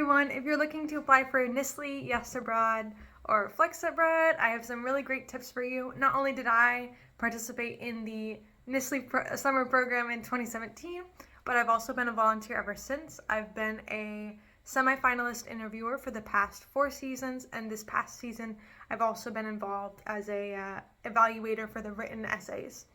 everyone. If you're looking to apply for NSLI-Y, Yes Abroad, or Flex Abroad, I have some really great tips for you. Not only did I participate in the NSLI summer program in 2017, but I've also been a volunteer ever since. I've been a semi-finalist interviewer for the past 4 seasons, and this past season I've also been involved as a evaluator for the written essays.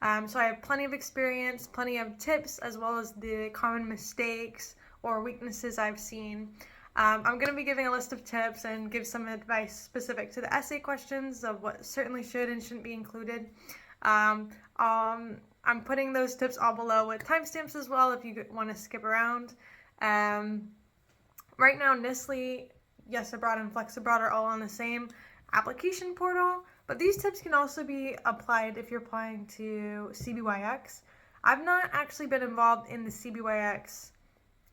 So I have plenty of experience, plenty of tips, as well as the common mistakes or weaknesses I've seen. I'm going to be giving a list of tips and give some advice specific to the essay questions of what certainly should and shouldn't be included. I'm putting those tips all below with timestamps as well if you want to skip around. Right now, NSLI-Y, Yes Abroad, and Flex Abroad are all on the same application portal, but these tips can also be applied if you're applying to CBYX. I've not actually been involved in the CBYX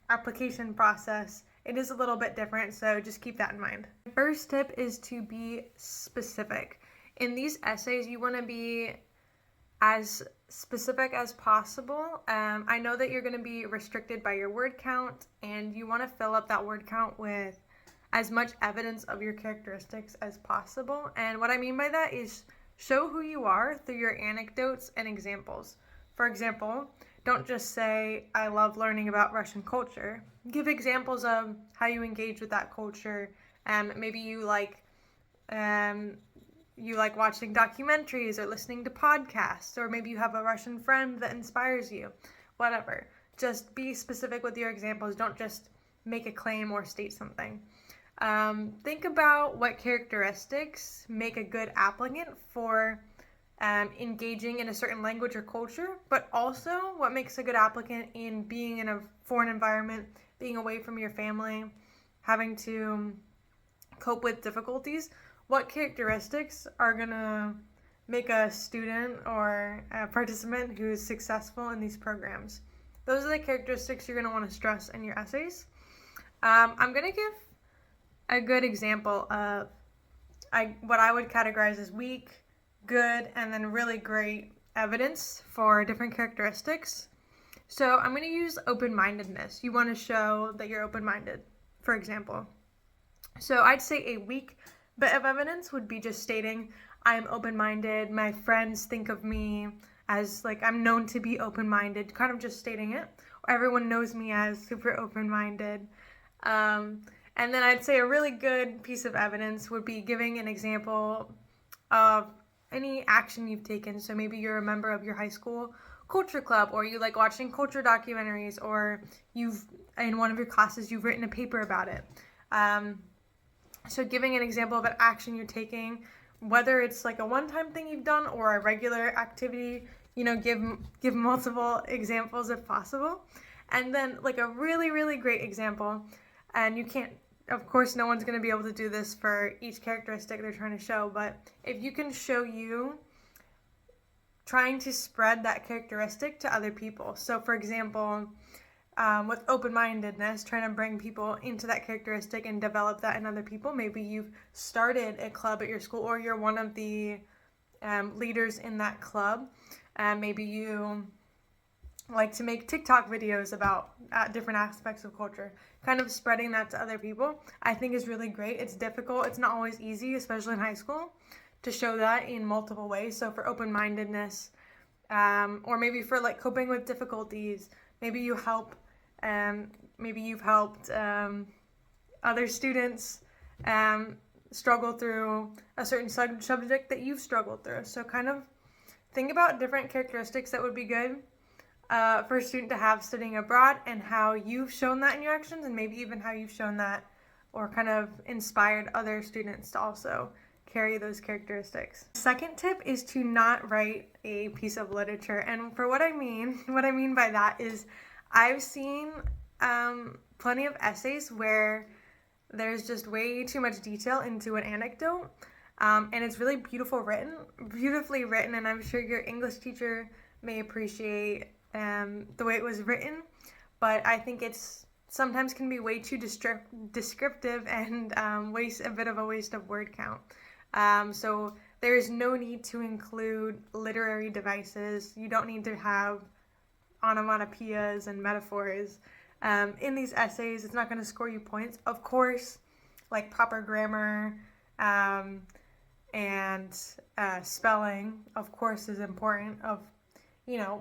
application process. It is a little bit different, so just keep that in mind. The first tip is to be specific. In these essays, you want to be as specific as possible. I know that you're going to be restricted by your word count, and you want to fill up that word count with as much evidence of your characteristics as possible. And what I mean by that is show who you are through your anecdotes and examples. For example, don't just say, I love learning about Russian culture. Give examples of how you engage with that culture. Maybe you like watching documentaries or listening to podcasts, or maybe you have a Russian friend that inspires you. Whatever. Just be specific with your examples. Don't just make a claim or state something. Think about what characteristics make a good applicant for engaging in a certain language or culture, but also what makes a good applicant in being in a foreign environment, being away from your family, having to cope with difficulties. What characteristics are going to make a student or a participant who is successful in these programs? Those are the characteristics you're going to want to stress in your essays. I'm going to give a good example of what I would categorize as weak, good, and then really great evidence for different characteristics. So I'm going to use open-mindedness. You want to show that you're open-minded, for example. So I'd say a weak bit of evidence would be just stating, I'm open-minded, my friends think of me as, I'm known to be open-minded, kind of just stating it. Or everyone knows me as super open-minded. And then I'd say a really good piece of evidence would be giving an example of any action you've taken. So maybe you're a member of your high school culture club, or you like watching culture documentaries, or in one of your classes, you've written a paper about it. So giving an example of an action you're taking, whether it's like a one-time thing you've done or a regular activity, give multiple examples if possible. And then a really, really great example, and you can't, of course, no one's going to be able to do this for each characteristic they're trying to show, but if you can show you trying to spread that characteristic to other people. So, for example, with open-mindedness, trying to bring people into that characteristic and develop that in other people. Maybe you've started a club at your school, or you're one of the leaders in that club. Maybe you like to make TikTok videos about different aspects of culture. Kind of spreading that to other people, I think, is really great. It's difficult. It's not always easy, especially in high school, to show that in multiple ways. So for open-mindedness, or maybe for coping with difficulties, maybe you've helped other students struggle through a certain subject that you've struggled through. So kind of think about different characteristics that would be good for a student to have studying abroad, and how you've shown that in your actions, and maybe even how you've shown that or kind of inspired other students to also carry those characteristics. Second tip is to not write a piece of literature. And for what I mean by that is I've seen plenty of essays where there's just way too much detail into an anecdote, and it's really beautifully written, and I'm sure your English teacher may appreciate the way it was written, but I think it's sometimes can be way too descriptive and waste a bit of a waste of word count. So there is no need to include literary devices. You don't need to have onomatopoeias and metaphors. in these essays. It's not going to score you points. Of course, like proper grammar and spelling, of course, is important of,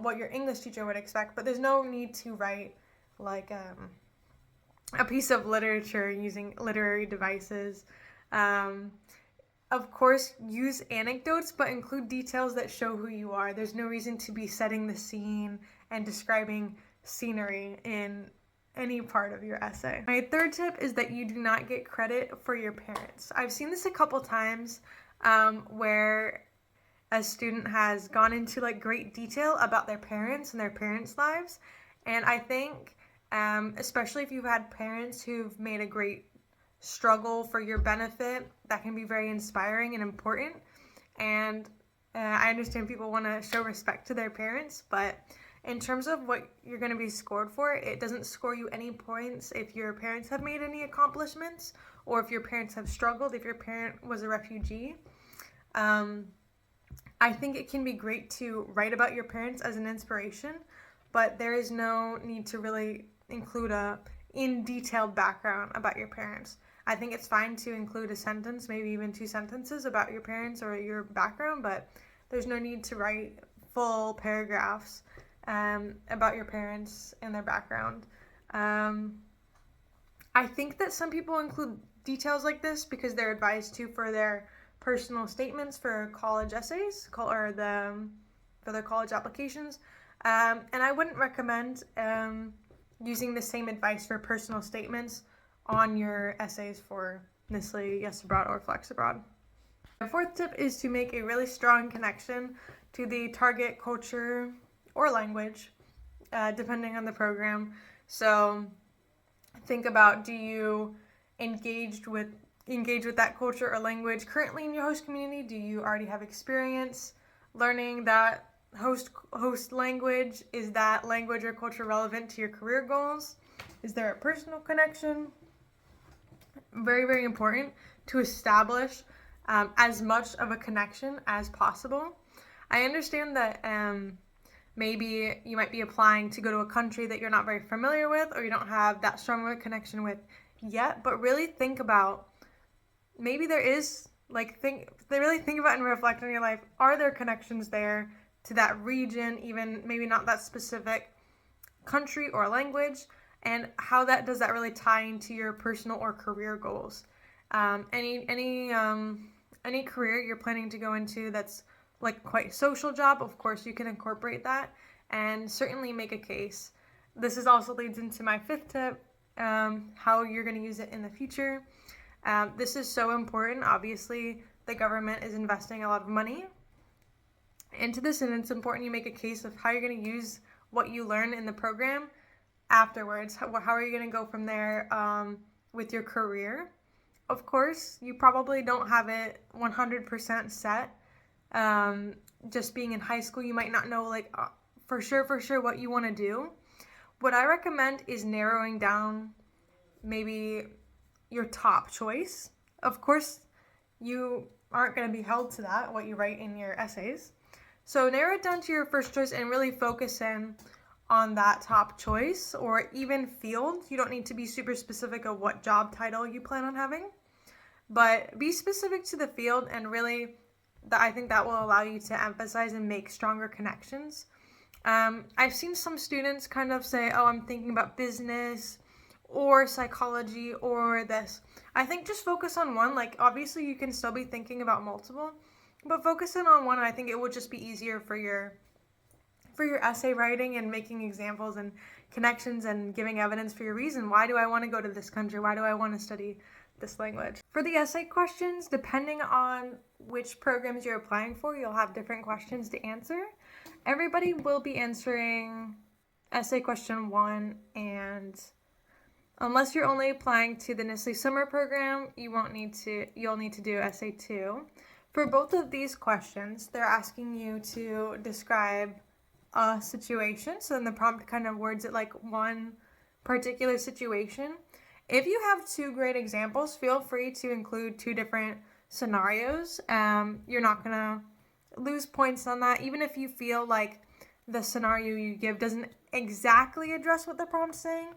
what your English teacher would expect. But there's no need to write like a piece of literature using literary devices. Of course, use anecdotes, but include details that show who you are. There's no reason to be setting the scene and describing scenery in any part of your essay. My third tip is that you do not get credit for your parents. I've seen this a couple times where a student has gone into like great detail about their parents and their parents' lives. And I think, especially if you've had parents who've made a great struggle for your benefit, that can be very inspiring and important. And I understand people want to show respect to their parents, but in terms of what you're going to be scored for, it doesn't score you any points if your parents have made any accomplishments, or if your parents have struggled, if your parent was a refugee. I think it can be great to write about your parents as an inspiration, but there is no need to really include a in-detailed background about your parents. I think it's fine to include a sentence, maybe even 2 sentences about your parents or your background, but there's no need to write full paragraphs about your parents and their background. I think that some people include details like this because they're advised to for their personal statements for college essays or for their college applications. And I wouldn't recommend using the same advice for personal statements on your essays for NSLI, Yes Abroad, or Flex Abroad. The fourth tip is to make a really strong connection to the target culture or language, depending on the program. So think about, do you engage with that culture or language currently in your host community? Do you already have experience learning that host language? Is that language or culture relevant to your career goals? Is there a personal connection? Very, very important to establish as much of a connection as possible. I understand that maybe you might be applying to go to a country that you're not very familiar with, or you don't have that strong of a connection with yet, but really think about, maybe there is, think about and reflect on your life. Are there connections there to that region, even maybe not that specific country or language, and how does that really tie into your personal or career goals? Any career you're planning to go into that's like quite social job, of course you can incorporate that and certainly make a case. This also leads into my fifth tip, how you're going to use it in the future. This is so important. Obviously, the government is investing a lot of money into this, and it's important you make a case of how you're going to use what you learn in the program afterwards. How are you going to go from there with your career? Of course, you probably don't have it 100% set. Just being in high school, you might not know for sure what you want to do. What I recommend is narrowing down maybe your top choice. Of course, you aren't going to be held to that, what you write in your essays. So narrow it down to your first choice and really focus in on that top choice or even field. You don't need to be super specific of what job title you plan on having, but be specific to the field, and really I think that will allow you to emphasize and make stronger connections. I've seen some students kind of say, oh, I'm thinking about business or psychology or this. I think just focus on one. Obviously you can still be thinking about multiple, but focus in on one. I think it will just be easier for your essay writing and making examples and connections and giving evidence for your reason. Why do I want to go to this country? Why do I want to study this language? For the essay questions, depending on which programs you're applying for, you'll have different questions to answer. Everybody will be answering essay question 1, and unless you're only applying to the NSLI summer program, you'll need to do essay 2. For both of these questions, they're asking you to describe a situation. So in the prompt kind of words it like one particular situation. If you have 2 great examples, feel free to include 2 different scenarios. You're not going to lose points on that, even if you feel like the scenario you give doesn't exactly address what the prompt's saying.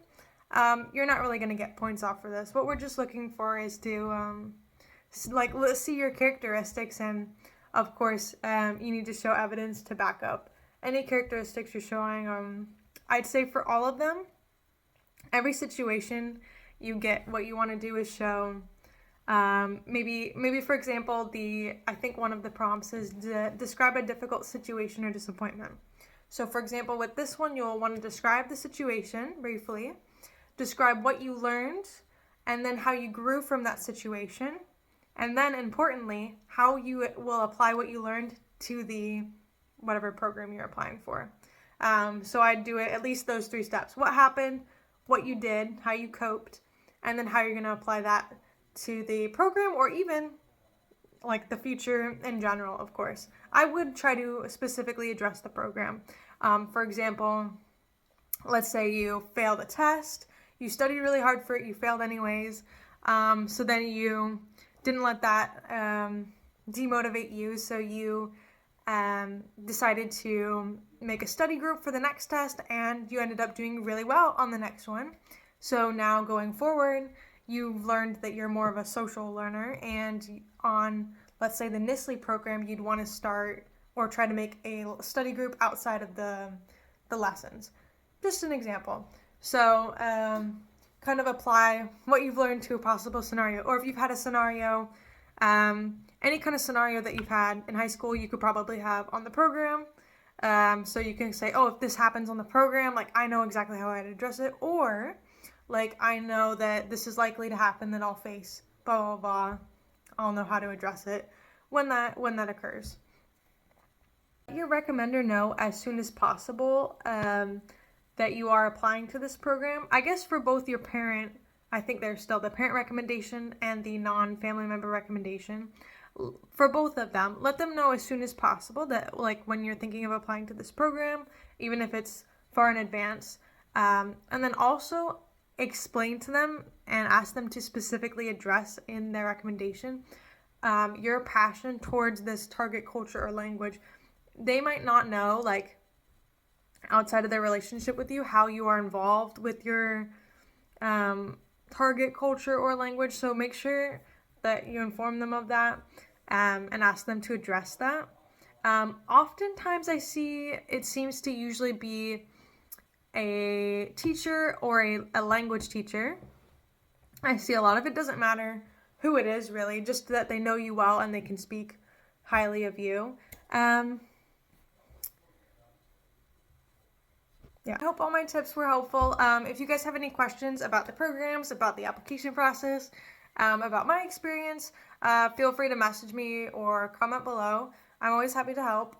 you're not really going to get points off for this. What we're just looking for is to let's see your characteristics, and of course you need to show evidence to back up any characteristics you're showing. I'd say for all of them, every situation you get, what you want to do is show maybe for example, I think one of the prompts is to describe a difficult situation or disappointment. So for example, with this one, you'll want to describe the situation briefly, describe what you learned, and then how you grew from that situation, and then importantly, how you will apply what you learned to the whatever program you're applying for. So I'd do it at least those 3 steps: what happened, what you did, how you coped, and then how you're going to apply that to the program, or even like the future in general. Of course, I would try to specifically address the program. For example, let's say you failed a test, you studied really hard for it, you failed anyways, so then you didn't let that demotivate you, so you decided to make a study group for the next test, and you ended up doing really well on the next one. So now going forward, you've learned that you're more of a social learner, and on, let's say, the NSLI program, you'd want to start or try to make a study group outside of the lessons. Just an example. So kind of apply what you've learned to a possible scenario, or if you've had a scenario, any kind of scenario that you've had in high school, you could probably have on the program. So you can say, oh, if this happens on the program, like, I know exactly how I'd address it, or like, I know that this is likely to happen, that I'll face blah, blah, blah. I'll know how to address it when that occurs. Let your recommender know as soon as possible that you are applying to this program. I guess for both your parent, I think there's still the parent recommendation and the non-family member recommendation. For both of them, let them know as soon as possible that, like, when you're thinking of applying to this program, even if it's far in advance. And then also explain to them and ask them to specifically address in their recommendation your passion towards this target culture or language. They might not know, like, outside of their relationship with you, how you are involved with your target culture or language. So make sure that you inform them of that and ask them to address that. Oftentimes I see it seems to usually be a teacher or a language teacher. I see a lot of it. Doesn't matter who it is, really, just that they know you well and they can speak highly of you. Yeah, I hope all my tips were helpful. If you guys have any questions about the programs, about the application process, about my experience, feel free to message me or comment below. I'm always happy to help.